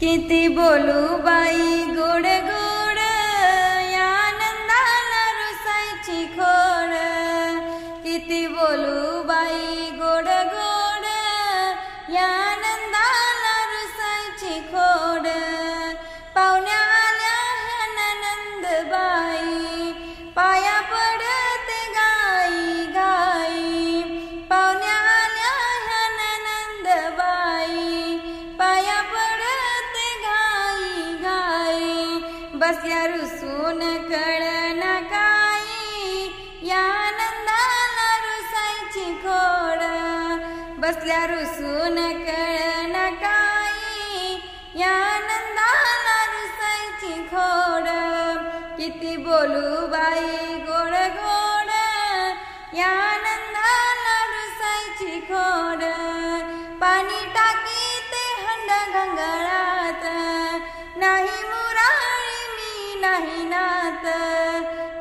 किती बोलू बाई गोड गोड या आनंदाला रुसायची खोड। किती बोलू बाई गोड गोड या आनंदाला रुसायची खोड। पाहुण्या आल्या ह्या नंदबाई पाया पडते गाई गाई। पाहुण्या आल्या ह्या नंदबाई पाया पडते गाई गाई। बसल्या रुसून कळना काही या आनंदाला रुसायची खोड। बसल्या रुसून कळना काही या आनंदाला रुसायची खोड। किती बोलू बाई गोड गोड या आनंदाला रुसायची खोड। पाणी टाकीते हंड घंगळात नाही मुरारी मी नाही नात।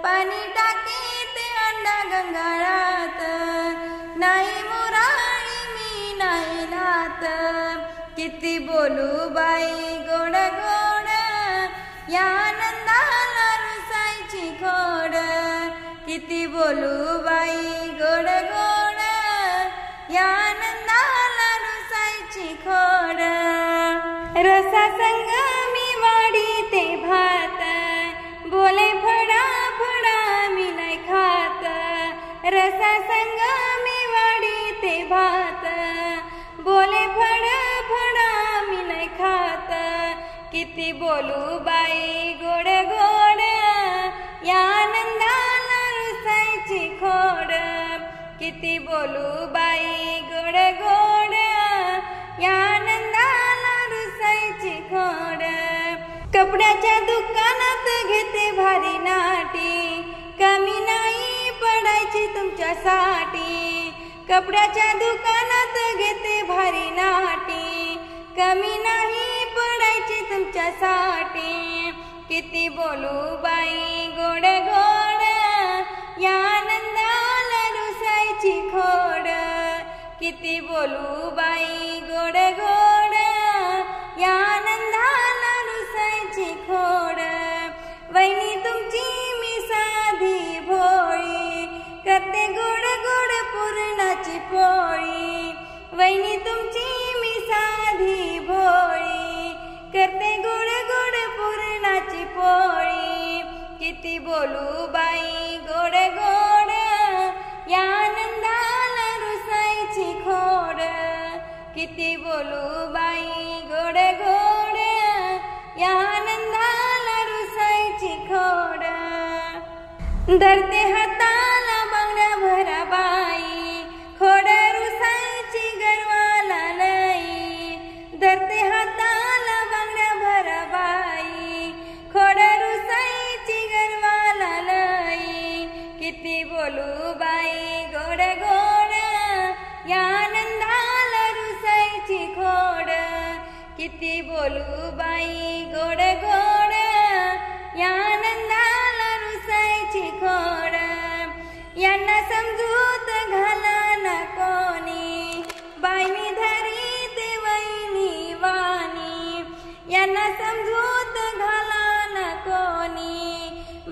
पाणी टाकीते हंड घंगळात नाही मुरारी मी नाही नात। किती बोलू बाई गोड गोड या आनंदाला रुसायची खोड। किती बोलू बाई गोड गोड या आनंदाला रुसायची खोड। रसा संग मी वाढीते भात बोले फडा फडा मी नाही खात। रसा संग मी वाढीते भात बोले फडा फडा मी नाही खात। किती बोलू बाई गोड गोड या आनंदाला रुसायची खोड। किती बोलू बाई गोड गोड या आनंदाला रुसायची खोड। कपड्याच्या दुकानात घेते भारी नाटी कमी नाही पडायची तुमच्यासाठी। कपड्याच्या दुकानात घेते भारी नाटी कमी नाही पडायची तुमच्यासाठी। किती बोलू बाई गोड गोड या आनंदाला रुसायची खोड। किती बोलू बाई गोड गोड या आनंदाला रुसायची खोड। वहिनी तुमची मी साधी भोळी करते गोड गोड पुरणाची पोळी। वहिनी तुमची मी साधी भोळी करते गोड गोड पुरणाची पोळी। किती बोलू बाई गोड गोड या आनंदाला रुसायची खोड। किती बोलू बाई गोड गोड या आनंदाला रुसायची खोड। धरते हाताला बांगड्या भरा बाई खोड रुसायची गर्वाला लई। धरते हाताला बांगड्या भरा बाई खोड रुसायची गर्वाला लई। किती बोलू बाई गोड गोड या आनंदाला रुसायची खोड। किती बोलू बाई गोड गोड या आनंदाला रुसायची खोड। यांना समजूत घाला ना कोणी बाई मी धरी ते वहिनी वाणी। यांना समजूत घाला ना कोणी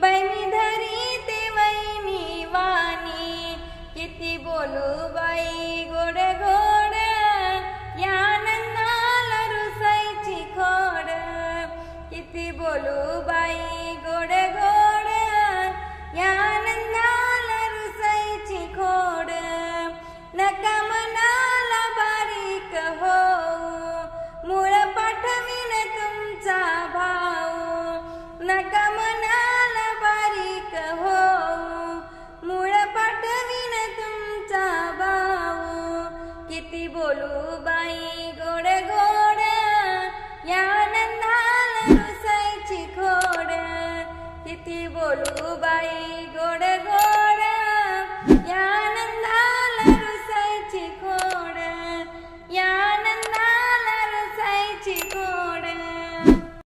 बाई मी धरी ते वहिनी वाणी। किती बोलू बाई गोड गोड या आनंदाला रुसायची खोड। किती बोलू बाई गोड गोड या आनंदाला रुसायची खोड। नका मनाला बारीक होऊ मूळ पाठवीन तुमचा भाऊ। नका मनाला बारीक होऊ मूळ पाठवीन तुमचा भाऊ। किती बोलू बाई गोड गोड या आनंदाला रुसायची खोड। किती बोलू बाई गोड